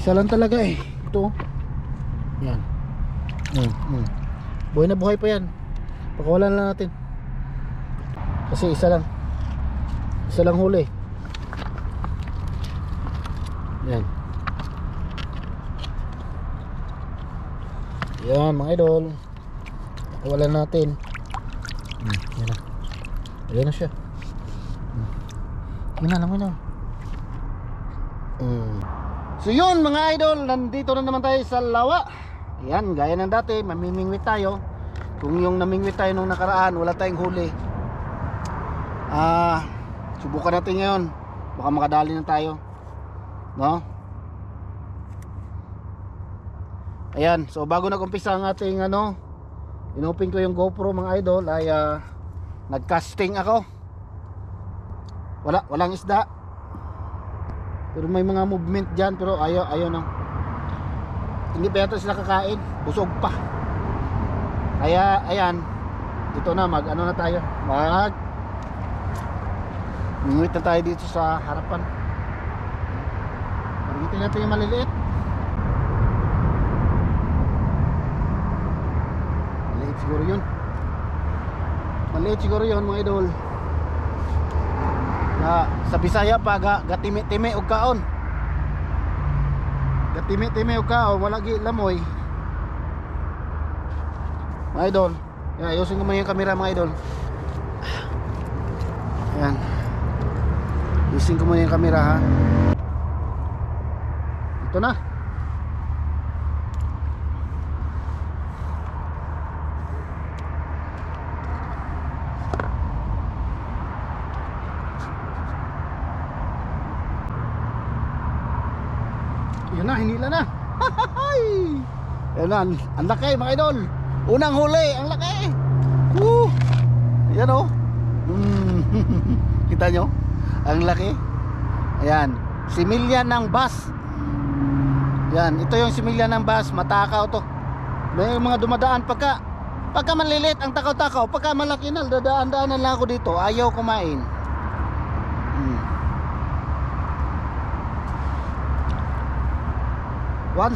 Isa lang talaga eh. Ito. Yan. Buhay na buhay pa yan. Pakawalan lang natin. Kasi isa lang. Isa lang huli. Yan. Yan mga idol. Pakawalan natin. Yan na. Ayan na siya. Yan na lang na. So yun mga idol, nandito na naman tayo sa lawa. Yan, gaya ng dati, mamimingwit tayo. Kung yung namingwit tayo nung nakaraan, wala tayong huli. Subukan natin ngayon. Baka makadali na tayo. No? Ayan, so bago nag-umpisa ang ating inopen ko yung GoPro mga idol ay nag-casting ako. Walang isda. Pero may mga movement dyan, pero ayaw na. Hindi pa yata sila kakain, busog pa. Kaya ayan, ito na na tayo. Mingwit na tayo dito sa harapan. Marigitin natin yung maliliit. Maliit siguro yun mga idol. Sa Bisaya pa gatimi-timi og kaon. Gatimi-timi og kaon, wala gi lamoy. Mga idol, ayusin ko man yung camera mga idol. Ayan. Ayusin ko man yung camera ha. Ito na. Yun na, hinila na. Yan na, ang laki mga idol. Unang huli, ang laki. Yan o. Kita nyo? Ang laki. Ayan, similya ng bass. Yan, ito yung similya ng bass. Matakaw to. May mga dumadaan pagka malilit ang takaw-takaw. Pagka malaki na, dadaan-daanan lang ako dito. Ayaw kumain. 1-0.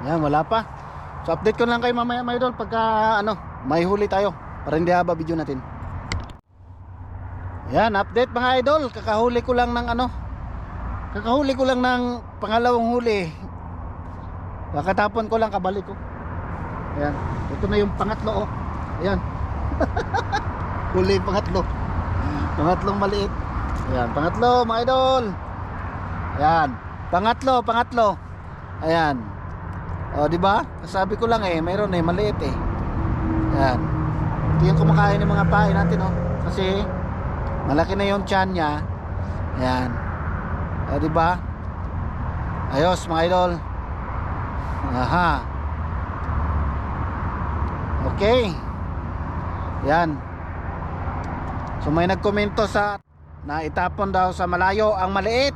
Yan, wala pa. So update ko lang kayo mamaya mga idol pagka may huli tayo para hindi haba video natin. Yan, update mga idol. Kakahuli ko lang ng pangalawang huli. Kakatapon ko lang, kabalik ko. Ayan, ito na yung pangatlo oh. Ayan. Huli pangatlo. Pangatlong maliit. Ayan, pangatlo mga idol. Ayan, pangatlo. Ayan. O di ba? Sabi ko lang mayroon maliit Ayan. Ito yung kumakain ng mga pain natin kasi malaki na yung tiyan niya. Ayan. O diba? Ayos mga idol. Aha. Okay. Yan. So may nagkomento na itapon daw sa malayo ang maliit.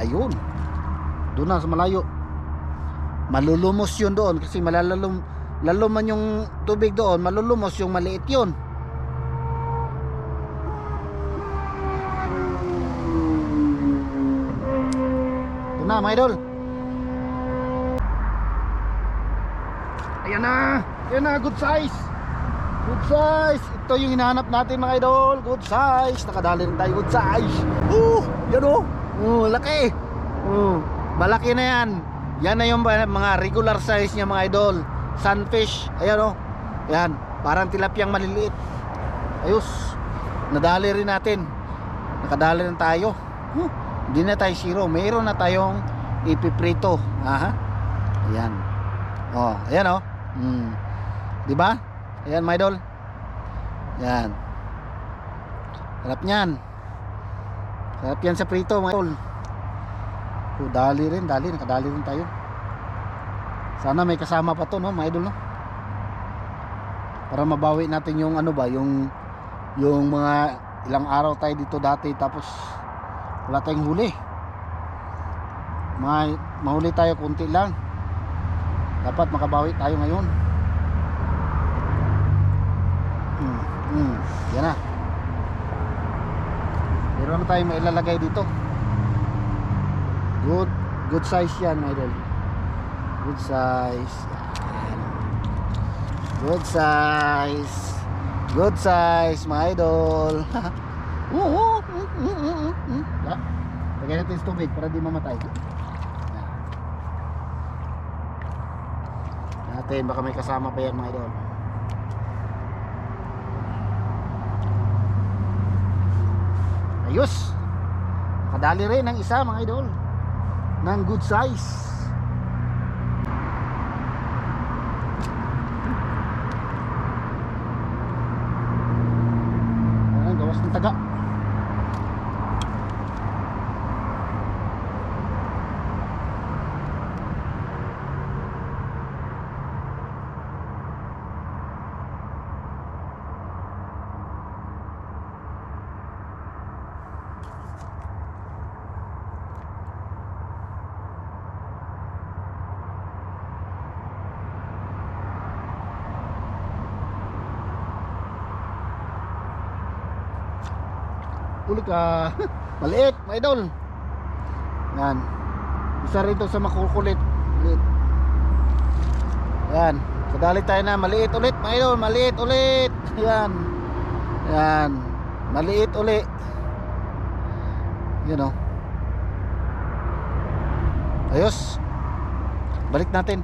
Ayun. Doon na sa malayo. Malulumos yun doon kasi laluman yung tubig doon, malulumos yung maliit yun. Na mga idol. Ayan na, good size. Ito yung hinahanap natin mga idol. Good size, nakadali rin tayo. Good size. Yan laki. Malaki na yan. Yan na yung mga regular size niya mga idol. Sunfish. Ayan yan, parang tilapiyang maliliit. Ayos, nadali rin natin. Nakadali rin tayo. Hindi na tayo zero, mayroon na tayong ipiprito. Ayan. Ayan di ba? Ayan my idol. Yan. Sarap niyan. Sarap yan sa prito my idol. Dali rin, nakadali rin tayo. Sana may kasama pa to my idol Para mabawi natin yung yung mga ilang araw tayo dito dati tapos wala tayong huli. Mahuli tayo kunti lang. Dapat makabawi tayo ngayon. Yan na. Meron na tayong mailalagay dito. Good size yan, my idol. Good size. Yan. Good size. Good size, my idol. Lagyan natin sa tubig para di mamatay. Natin, baka may kasama pa yan, mga idol. Ayos. Kadali rin ng isa, mga idol, ng good size. Ayan, gawas ng taga. Uli ka. Maliit, mga idol. Yan. Isa rito sa makukulit. Maliit. Yan. Kadali tayo na. Maliit ulit, mga idol. Maliit ulit. Yan. Yan. Maliit ulit. Yan o. Ayos. Balik natin.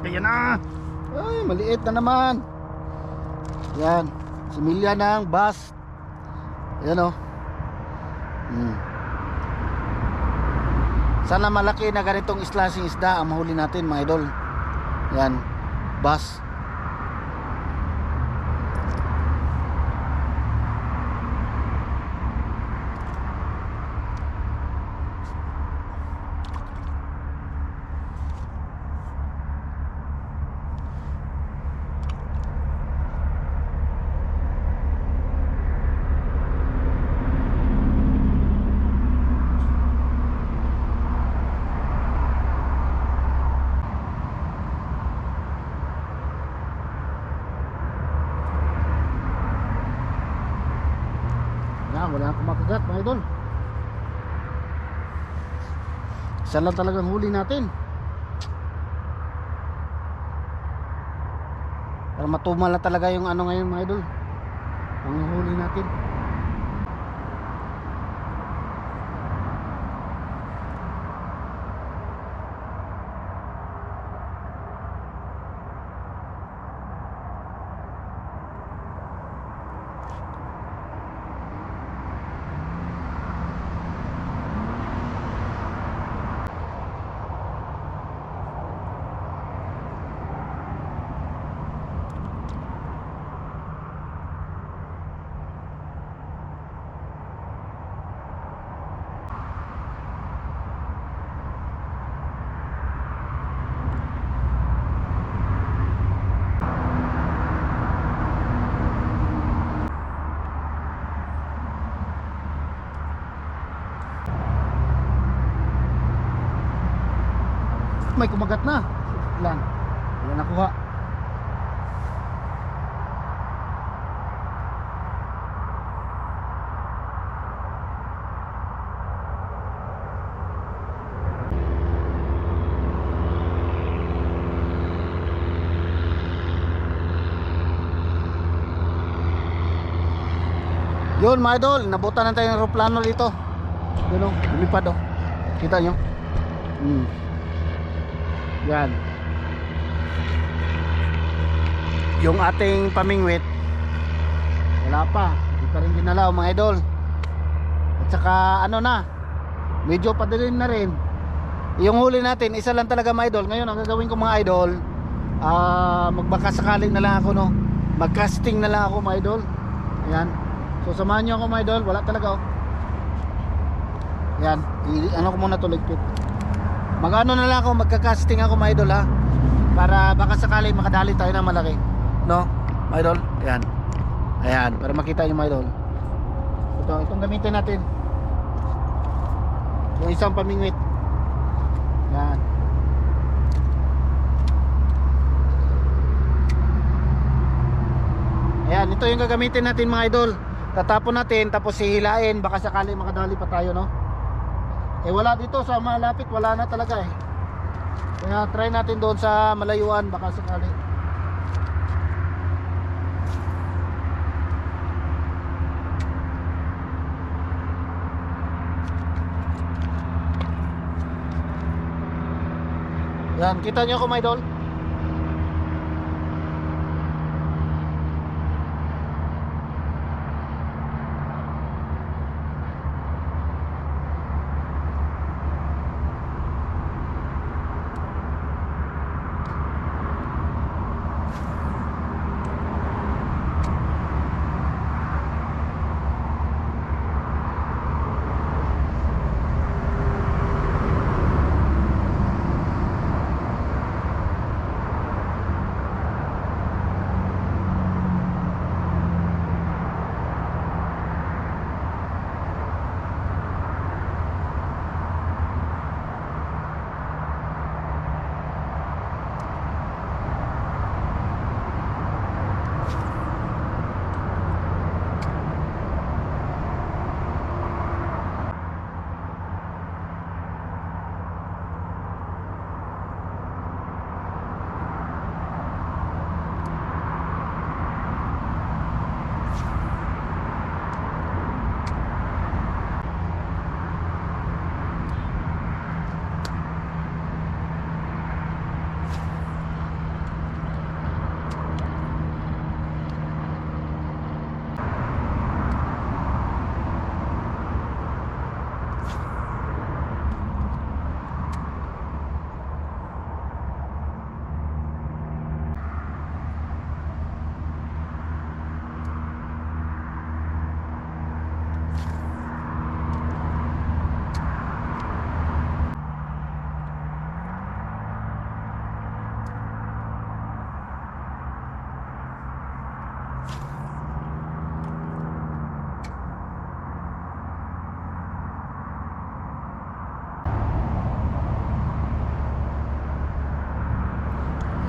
Ayan na. Ay, maliit na naman. Yan. Similya ng bass. Ayan o. Sana malaki na ganitong islasing isda ang mahuli natin, mga idol. Yan. Bass. Wala akong makagat, mga idol. Isa lang talagang huli natin. Para matumal na talaga yung ano ngayon, mga idol, ang huli natin. May kumagat na. Ilan? Ilan nakuha? Yun, mga idol, nabutan na tayo ng aeroplano dito. Yun o, lumipad o. Kita nyo? Yan. Yung ating pamingwit wala pa, hindi pa rin ginalaw, mga idol. At saka ano na, medyo padilim na rin. Yung huli natin isa lang talaga mga idol. Ngayon ang gagawin ko mga idol, magbakasakaling na lang ako, no, magcasting na lang ako mga idol. Ayan, so samahan nyo ako mga idol. Wala talaga oh. Ayan, ano ko muna to, ligpit. Mag-ano na lang ako, magka-casting ako mga idol ha, para baka sakali makadali tayo ng malaki, no mga idol. Ayan, ayan, para makita nyo mga idol. Itong gamitin natin, yung isang pamingwit. Yan. Ayan, ito yung gagamitin natin mga idol. Tatapon natin tapos hihilain, baka sakali makadali pa tayo, no. Eh wala dito sa malapit, wala na talaga eh. Kaya try natin doon sa malayuan, baka sakali. Yan, kita nyo ako mga idol.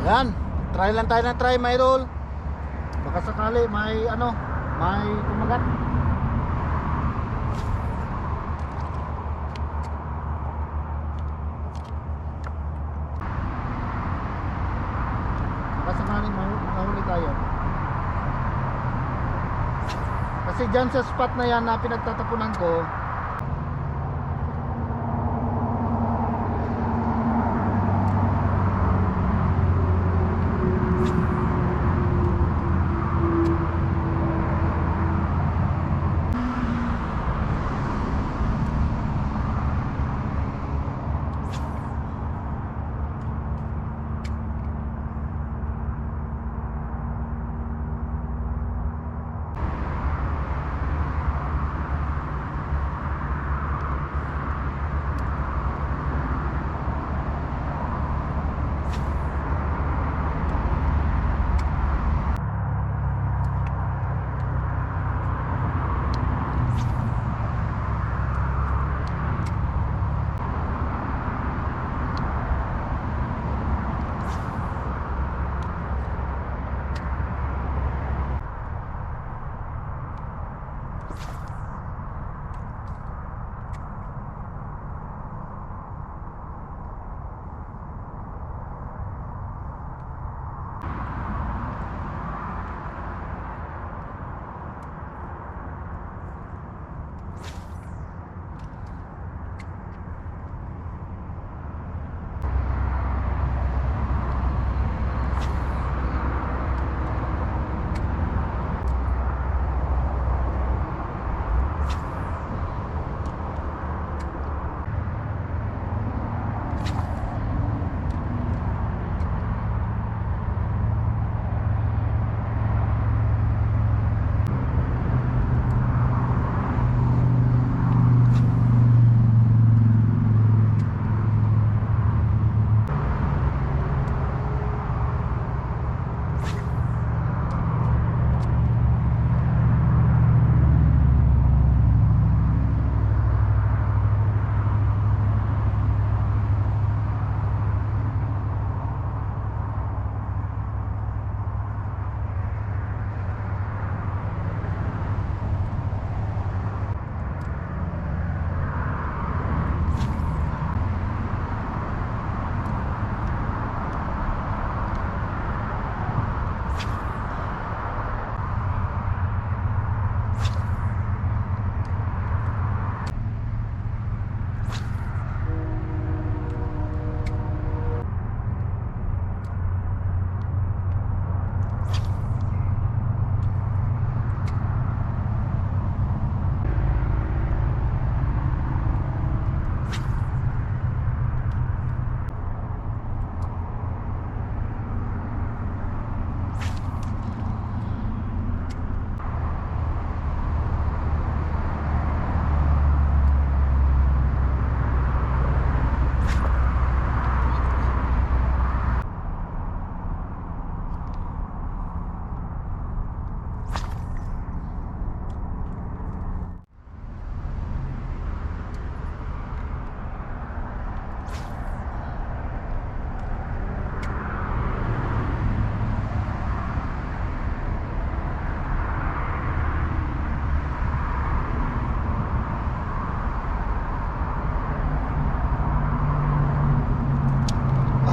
Yan, try lang tayo ng try mga idol. Baka sakali may ano, may kumagat. Baka sakali mahuli tayo. Kasi dyan sa spot na yan na pinagtatapunan ko,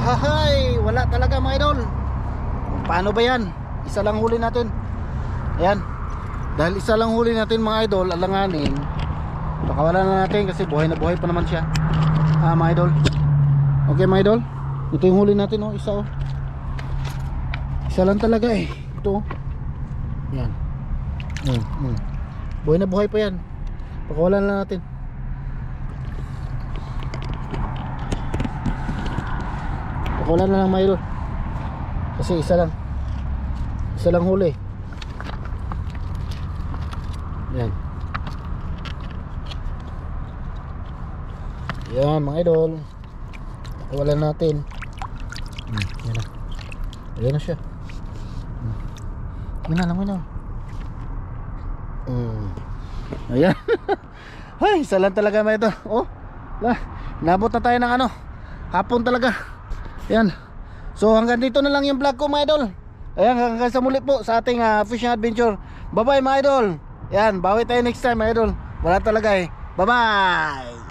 Hahay, wala talaga mga idol. Paano ba yan? Isa lang huli natin. Ayan. Dahil isa lang huli natin mga idol, alanganin. Pakawalan na natin kasi buhay na buhay pa naman siya. Mga idol. Okay mga idol. Ito yung huli natin oh, isa oh. Isa lang talaga eh. Ito oh. Yan. Buhay na buhay pa yan. Pakawalan na natin. Pakawalan na lang mga idol. Kasi isa lang huli. Yan. Yan mga idol. Pakawalan natin. Yan na. Ayan na siya. Yan na lang na. Ayan. Ay, isa lang talaga mga ito. Oh, nabot na tayo ng ano, hapon talaga. Yan. So hanggang dito na lang yung vlog ko mga idol. Ayan, hanggang sa muli po sa ating fishing adventure. Bye bye mga idol. Yan, bawi tayo next time mga idol. Wala talaga eh. Bye bye.